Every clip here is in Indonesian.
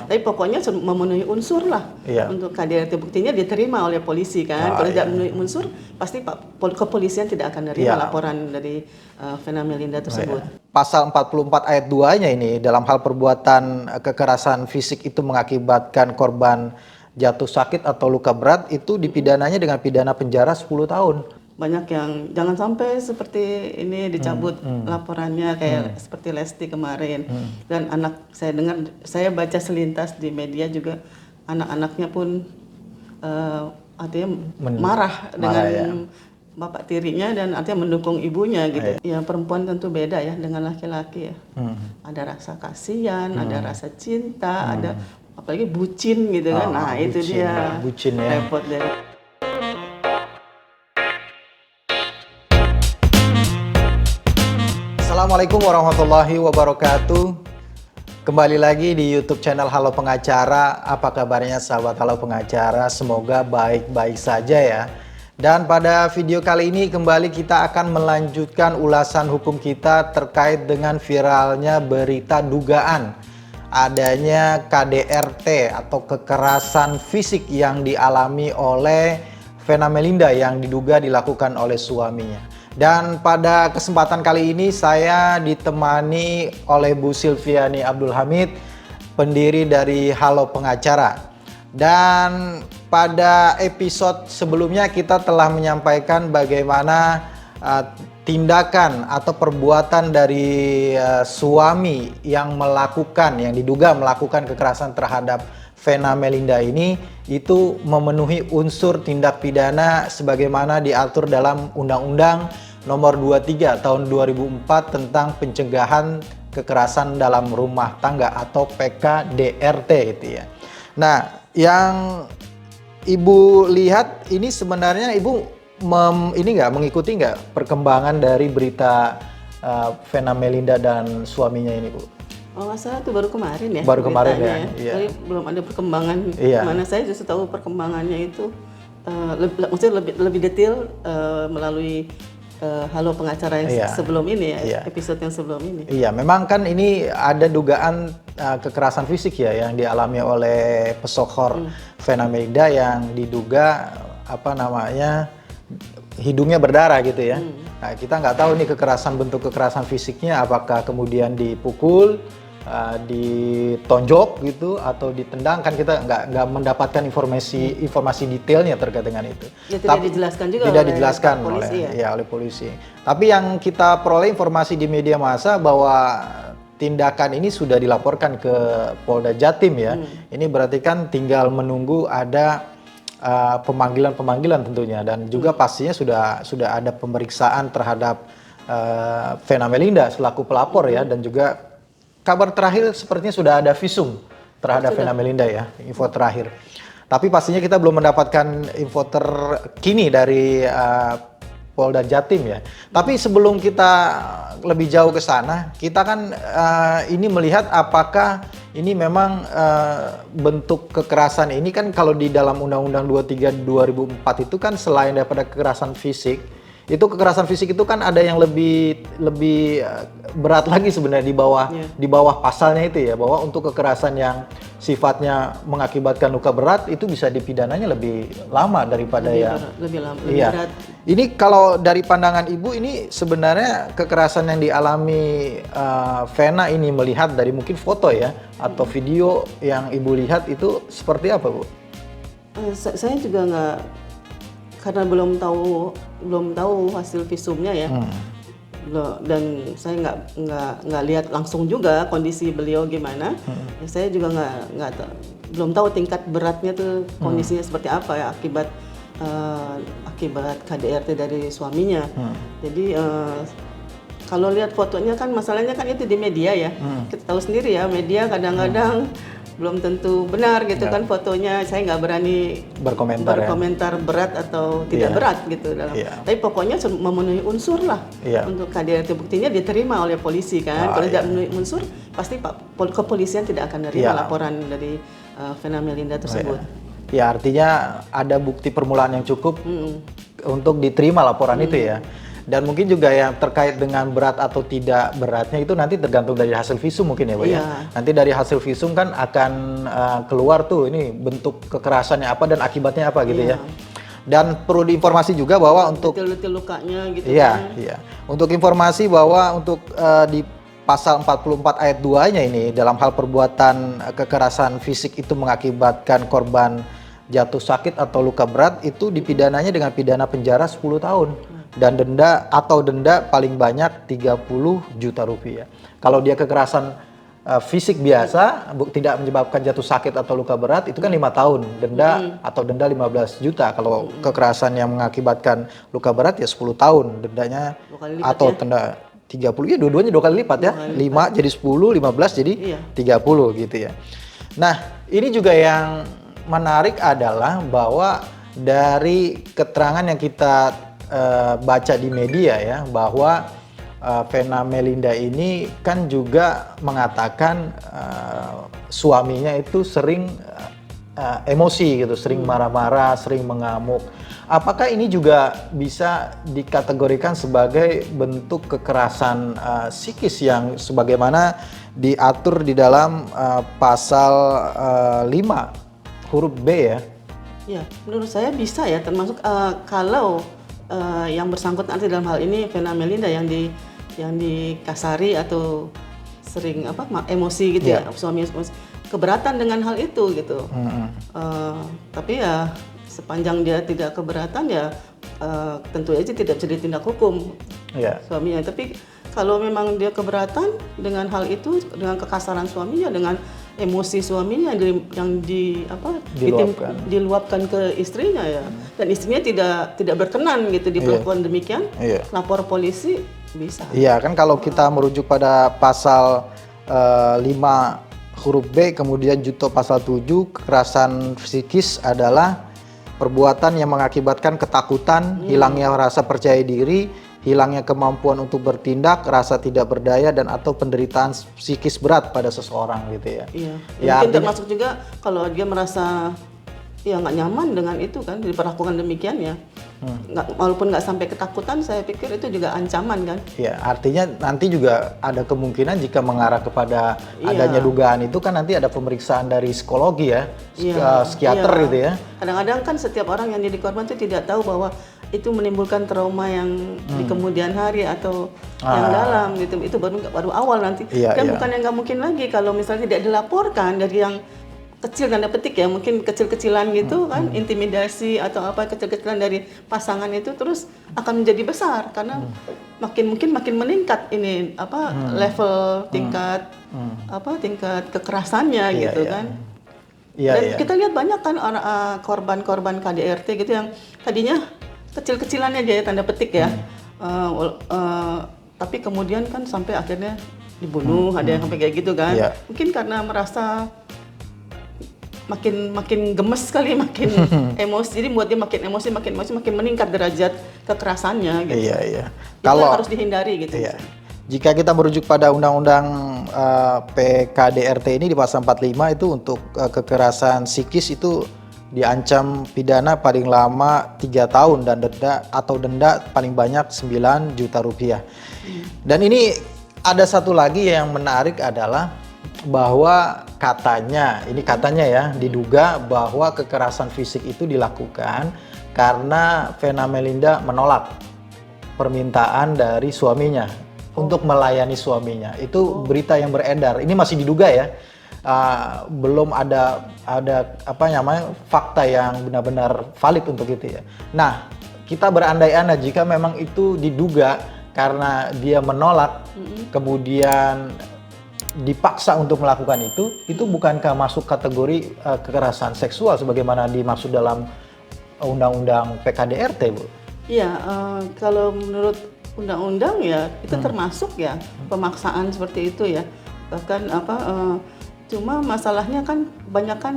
Tapi pokoknya memenuhi unsur lah untuk KDRT, buktinya diterima oleh polisi kan. Kalau tidak memenuhi unsur, pasti kepolisian tidak akan menerima laporan dari Vena Melinda tersebut. Pasal 44 ayat 2-nya ini dalam hal perbuatan kekerasan fisik itu mengakibatkan korban jatuh sakit atau luka berat itu dipidananya dengan pidana penjara 10 tahun. Banyak yang jangan sampai seperti ini dicabut laporannya kayak seperti Lesti kemarin. Dan anak saya dengar, saya baca selintas di media juga anak-anaknya pun artinya marah dengan bapak tirinya dan artinya mendukung ibunya gitu. Ya perempuan tentu beda ya dengan laki-laki ya. Ada rasa kasihan, ada rasa cinta, ada apalagi bucin gitu kan. Nah, itu dia. Bucin ya. Repot deh. Assalamualaikum warahmatullahi wabarakatuh. Kembali lagi di YouTube channel Halo Pengacara. Apa kabarnya sahabat Halo Pengacara? Semoga baik-baik saja ya. Dan pada video kali ini kembali kita akan melanjutkan ulasan hukum kita terkait dengan viralnya berita dugaan adanya KDRT atau kekerasan fisik yang dialami oleh Vena Melinda yang diduga dilakukan oleh suaminya. Dan pada kesempatan kali ini saya ditemani oleh Bu Silviani Abdul Hamid, pendiri dari Halo Pengacara. Dan pada episode sebelumnya kita telah menyampaikan bagaimana tindakan atau perbuatan dari suami yang diduga melakukan kekerasan terhadap Vena Melinda ini itu memenuhi unsur tindak pidana sebagaimana diatur dalam Undang-Undang Nomor 23 Tahun 2004 tentang pencegahan kekerasan dalam rumah tangga atau PKDRT itu ya. Nah, yang Ibu lihat ini sebenarnya Ibu mengikuti nggak perkembangan dari berita Vena Melinda dan suaminya ini, Bu? Oh, masalah itu baru kemarin ya. Baru kemarin ya. Iya. Jadi belum ada perkembangan. Mana saya justru tahu perkembangannya itu maksudnya lebih detail melalui Halo Pengacara yang sebelum ini ya, episode yang sebelum ini. Iya, memang kan ini ada dugaan kekerasan fisik ya yang dialami oleh pesohor Vena Melinda yang diduga hidungnya berdarah gitu ya. Nah, kita nggak tahu nih bentuk kekerasan fisiknya apakah kemudian dipukul, ditonjok gitu atau ditendang, kan kita nggak mendapatkan informasi detailnya terkait dengan itu. Ya, tidak dijelaskan juga oleh polisi. Tapi yang kita peroleh informasi di media massa bahwa tindakan ini sudah dilaporkan ke Polda Jatim ya. Ini berarti kan tinggal menunggu ada pemanggilan tentunya dan juga pastinya sudah ada pemeriksaan terhadap Vena Melinda selaku pelapor ya, dan juga kabar terakhir sepertinya sudah ada visum terhadap Vena Melinda ya, info terakhir. Tapi pastinya kita belum mendapatkan info terkini dari Polda Jatim ya. Tapi sebelum kita lebih jauh ke sana, kita kan ini melihat apakah ini memang bentuk kekerasan ini kan kalau di dalam Undang-Undang 23 2004 itu kan selain daripada kekerasan fisik, itu kekerasan fisik itu kan ada yang lebih berat lagi sebenarnya di bawah pasalnya itu ya, bahwa untuk kekerasan yang sifatnya mengakibatkan luka berat itu bisa dipidananya lebih lama daripada lebih berat. Ini kalau dari pandangan Ibu ini sebenarnya kekerasan yang dialami Vena ini melihat dari mungkin foto ya atau video yang Ibu lihat itu seperti apa, Bu? Saya juga nggak, karena belum tahu hasil visumnya ya. Dan saya nggak lihat langsung juga kondisi beliau gimana. Ya, saya juga belum tahu tingkat beratnya tuh kondisinya seperti apa ya akibat KDRT dari suaminya. Jadi kalau lihat fotonya kan masalahnya kan itu di media ya. Kita tahu sendiri ya, media kadang-kadang belum tentu benar gitu kan fotonya. Saya nggak berani berkomentar berat atau tidak berat gitu dalam. Tapi pokoknya memenuhi unsur lah untuk KDRT, buktinya diterima oleh polisi kan. Kalau tidak memenuhi unsur, pasti kepolisian tidak akan menerima laporan dari Vena Melinda tersebut. Ya, artinya ada bukti permulaan yang cukup untuk diterima laporan itu ya. Dan mungkin juga yang terkait dengan berat atau tidak beratnya itu nanti tergantung dari hasil visum mungkin ya, Bu ya. Nanti dari hasil visum kan akan keluar tuh ini bentuk kekerasannya apa dan akibatnya apa gitu ya. Dan perlu diinformasi juga bahwa untuk detail lukanya gitu kan. Iya. Untuk informasi bahwa untuk di pasal 44 ayat 2-nya ini dalam hal perbuatan kekerasan fisik itu mengakibatkan korban jatuh sakit atau luka berat itu dipidananya dengan pidana penjara 10 tahun dan denda paling banyak 30 juta rupiah. Kalau dia kekerasan fisik biasa tidak menyebabkan jatuh sakit atau luka berat itu kan 5 tahun denda atau denda 15 juta. Kalau kekerasan yang mengakibatkan luka berat ya 10 tahun dendanya atau denda 30 ya dua-duanya 2 kali lipat ya. 5 jadi 10, 15 jadi 30 gitu ya. Nah, ini juga yang menarik adalah bahwa dari keterangan yang kita baca di media ya bahwa Vena Melinda ini kan juga mengatakan suaminya itu sering emosi gitu, sering marah-marah, sering mengamuk. Apakah ini juga bisa dikategorikan sebagai bentuk kekerasan psikis yang sebagaimana diatur di dalam pasal 5 huruf B ya? Ya, menurut saya bisa ya, termasuk kalau yang bersangkutan dalam hal ini Vena Melinda yang dikasari atau sering emosi gitu ya, suami emosi, keberatan dengan hal itu gitu. Tapi ya sepanjang dia tidak keberatan ya tentu aja tidak bisa ditindak hukum suaminya. Tapi kalau memang dia keberatan dengan hal itu, dengan kekasaran suaminya, dengan emosi suaminya yang diluapkan ke istrinya ya, dan istrinya tidak berkenan gitu diperlakukan demikian, lapor polisi bisa. Iya kan kalau kita merujuk pada pasal 5 huruf B kemudian junto pasal 7 kekerasan psikis adalah perbuatan yang mengakibatkan ketakutan, hilangnya rasa percaya diri, hilangnya kemampuan untuk bertindak, rasa tidak berdaya dan atau penderitaan psikis berat pada seseorang gitu ya. Iya. Ya, mungkin termasuk juga kalau dia merasa ya nggak nyaman dengan itu kan diperlakukan demikian ya. Walaupun nggak sampai ketakutan, saya pikir itu juga ancaman kan. Ya, artinya nanti juga ada kemungkinan jika mengarah kepada adanya dugaan itu kan nanti ada pemeriksaan dari psikologi ya, psikiater gitu ya. Kadang-kadang kan setiap orang yang jadi korban itu tidak tahu bahwa itu menimbulkan trauma yang di kemudian hari atau yang dalam gitu. Itu baru awal nanti. Dan bukan yang nggak mungkin lagi kalau misalnya tidak dilaporkan dari yang kecil tanda petik ya, mungkin kecil-kecilan gitu kan, intimidasi atau apa kecil-kecilan dari pasangan itu terus akan menjadi besar karena makin meningkat ini level tingkat kekerasannya gitu kan. Dan kita lihat banyak kan korban-korban KDRT gitu yang tadinya kecil-kecilannya aja ya tanda petik ya, tapi kemudian kan sampai akhirnya dibunuh, ada yang sampai kayak gitu kan. Mungkin karena merasa makin gemes kali, makin emosi, jadi buat dia makin emosi, makin meningkat derajat kekerasannya gitu. Kalau harus dihindari gitu. Jika kita merujuk pada undang-undang PKDRT ini di pasal 45 itu untuk kekerasan psikis itu diancam pidana paling lama 3 tahun dan denda paling banyak 9 juta rupiah. Dan ini ada satu lagi yang menarik adalah bahwa katanya ya diduga bahwa kekerasan fisik itu dilakukan karena Vena Melinda menolak permintaan dari suaminya untuk melayani suaminya. Itu berita yang beredar. Ini masih diduga ya. Belum ada fakta yang benar-benar valid untuk itu ya. Nah, kita berandai-andai jika memang itu diduga karena dia menolak kemudian dipaksa untuk melakukan itu bukankah masuk kategori kekerasan seksual sebagaimana dimaksud dalam undang-undang PKDRT, Bu? Iya, kalau menurut undang-undang ya itu termasuk ya pemaksaan seperti itu ya. Bahkan cuma masalahnya kan kebanyakan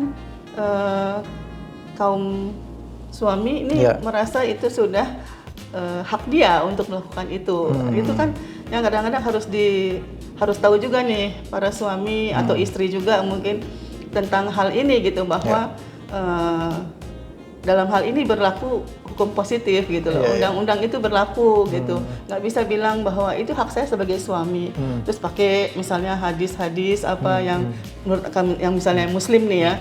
kaum suami ini merasa itu sudah hak dia untuk melakukan itu. Itu kan yang kadang-kadang harus tahu juga nih para suami atau istri juga mungkin tentang hal ini gitu, bahwa dalam hal ini berlaku hukum positif gitu loh. Undang-undang itu berlaku gitu. Nggak bisa bilang bahwa itu hak saya sebagai suami. Terus pakai misalnya hadis-hadis apa yang menurut yang misalnya muslim nih ya.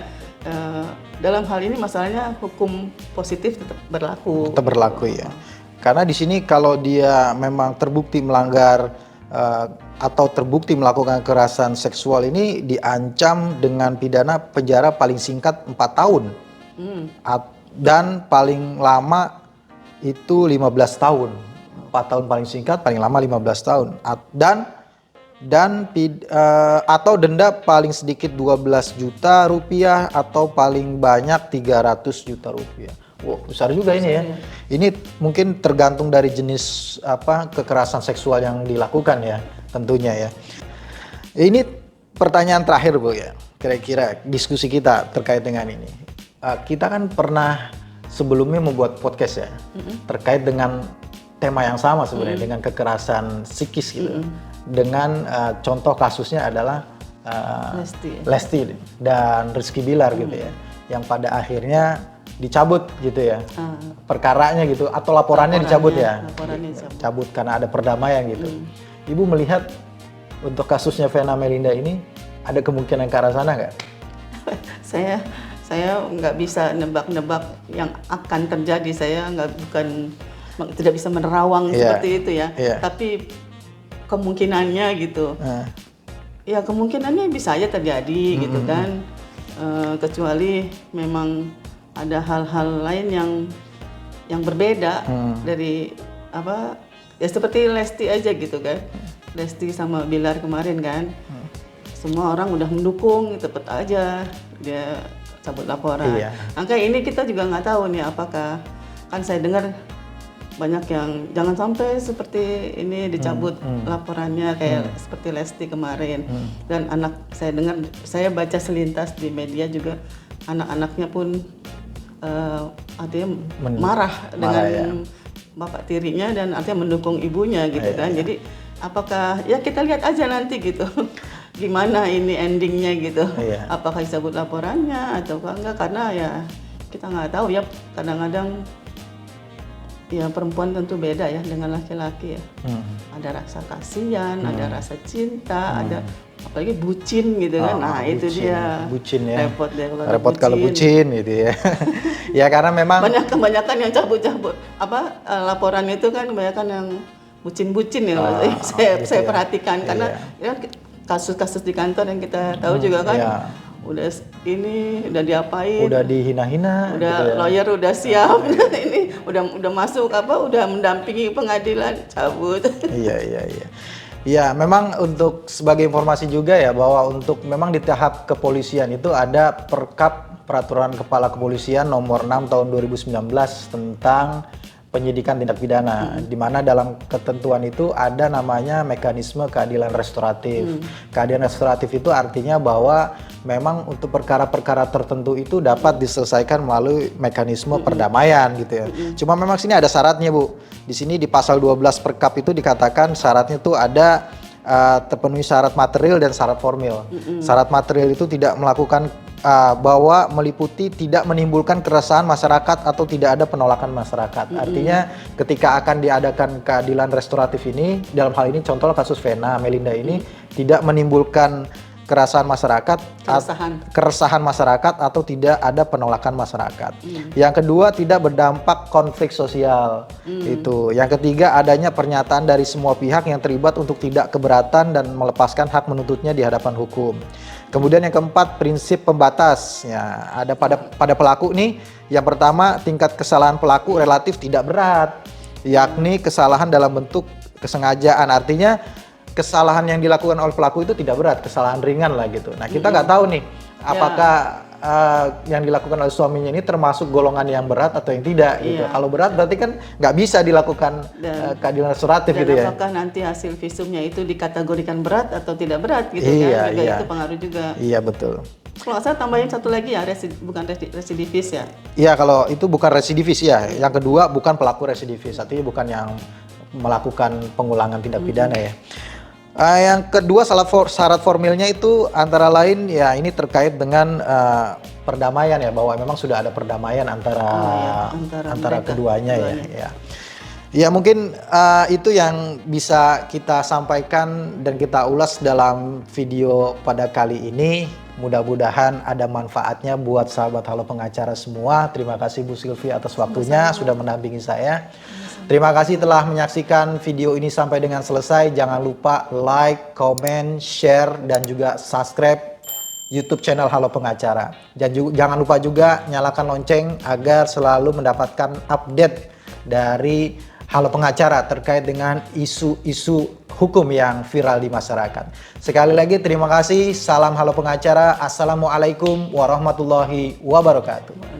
Dalam hal ini masalahnya hukum positif tetap berlaku. Tetap berlaku ya. Karena di sini kalau dia memang terbukti melanggar atau terbukti melakukan kekerasan seksual ini diancam dengan pidana penjara paling singkat 4 tahun. Dan paling lama itu 15 tahun. 4 tahun paling singkat, paling lama 15 tahun. Atau denda paling sedikit 12 juta rupiah atau paling banyak 300 juta rupiah. Wow, besar juga ini ya. Ini mungkin tergantung dari jenis kekerasan seksual yang dilakukan ya, tentunya ya. Ini pertanyaan terakhir Bu ya. Kira-kira diskusi kita terkait dengan ini. Kita kan pernah sebelumnya membuat podcast ya, terkait dengan tema yang sama sebenarnya, dengan kekerasan psikis gitu. Dengan contoh kasusnya adalah Lesti dan Rizky Bilar gitu ya, yang pada akhirnya dicabut gitu ya, perkaranya gitu, atau laporannya dicabut ya, cabut karena ada perdamaian gitu. Ibu melihat untuk kasusnya Vena Melinda ini ada kemungkinan ke arah sana nggak? Saya nggak bisa nebak-nebak yang akan terjadi. Saya tidak bisa menerawang seperti itu ya. Tapi kemungkinannya gitu. Ya kemungkinannya bisa aja terjadi gitu kan. Kecuali memang ada hal-hal lain yang berbeda dari ya seperti Lesti aja gitu kan. Lesti sama Bilar kemarin kan. Semua orang udah mendukung, tetap aja dia cabut laporan. Angka ini kita juga nggak tahu nih apakah, kan saya dengar banyak yang jangan sampai seperti ini dicabut laporannya kayak seperti Lesti kemarin. Dan saya dengar, saya baca selintas di media juga anak-anaknya pun artinya marah dengan bapak tirinya dan artinya mendukung ibunya gitu kan. Jadi apakah ya kita lihat aja nanti gitu. Gimana ini endingnya gitu, apakah disebut laporannya atau enggak, karena ya kita nggak tahu ya, kadang-kadang ya perempuan tentu beda ya dengan laki-laki ya. Ada rasa kasihan, ada rasa cinta, ada apalagi bucin gitu kan. Nah itu dia bucin ya, repot kalau bucin gitu ya. Ya karena memang kebanyakan yang cabut-cabut laporan itu kan kebanyakan yang bucin-bucin ya, saya perhatikan karena ya, kasus-kasus di kantor yang kita tahu juga kan, udah diapain, udah dihina-hina, udah gitu ya. Lawyer udah siap, ini udah masuk udah mendampingi pengadilan, cabut. Iya, memang untuk sebagai informasi juga ya, bahwa untuk memang di tahap kepolisian itu ada Peraturan Kepala Kepolisian nomor 6 tahun 2019 tentang penyidikan tindak pidana, di mana dalam ketentuan itu ada namanya mekanisme keadilan restoratif. Keadilan restoratif itu artinya bahwa memang untuk perkara-perkara tertentu itu dapat diselesaikan melalui mekanisme perdamaian gitu ya. Cuma memang sini ada syaratnya Bu. Di sini di pasal 12 Perkap itu dikatakan syaratnya itu ada terpenuhi syarat material dan syarat formil. Syarat material itu tidak melakukan bahwa meliputi tidak menimbulkan keresahan masyarakat atau tidak ada penolakan masyarakat. Artinya ketika akan diadakan keadilan restoratif ini, dalam hal ini contoh kasus Vena Melinda ini tidak menimbulkan keresahan masyarakat atau tidak ada penolakan masyarakat. Yang kedua, tidak berdampak konflik sosial. Itu. Yang ketiga, adanya pernyataan dari semua pihak yang terlibat untuk tidak keberatan dan melepaskan hak menuntutnya di hadapan hukum. Kemudian yang keempat, prinsip pembatas. Ya, ada pada pelaku nih, yang pertama tingkat kesalahan pelaku relatif tidak berat, yakni kesalahan dalam bentuk kesengajaan. Artinya kesalahan yang dilakukan oleh pelaku itu tidak berat, kesalahan ringan lah gitu. Nah kita nggak tahu nih apakah yang dilakukan oleh suaminya ini termasuk golongan yang berat atau yang tidak gitu. Kalau berat berarti kan nggak bisa dilakukan keadilan restoratif gitu ya. Apakah nanti hasil visumnya itu dikategorikan berat atau tidak berat gitu kan? Juga itu pengaruh juga. Iya betul. Kalau saya tambahin satu lagi ya, bukan residivis ya? Iya, kalau itu bukan residivis ya. Yang kedua bukan pelaku residivis, artinya bukan yang melakukan pengulangan tindak pidana ya. Yang kedua syarat formilnya itu antara lain ya ini terkait dengan perdamaian ya, bahwa memang sudah ada perdamaian antara keduanya ya. Ya mungkin itu yang bisa kita sampaikan dan kita ulas dalam video pada kali ini. Mudah-mudahan ada manfaatnya buat sahabat Halo Pengacara semua. Terima kasih Bu Sylvie atas waktunya sudah mendampingi saya. Terima kasih telah menyaksikan video ini sampai dengan selesai. Jangan lupa like, comment, share, dan juga subscribe YouTube channel Halo Pengacara. Dan jangan lupa juga nyalakan lonceng agar selalu mendapatkan update dari Halo Pengacara terkait dengan isu-isu hukum yang viral di masyarakat. Sekali lagi terima kasih. Salam Halo Pengacara. Assalamualaikum warahmatullahi wabarakatuh.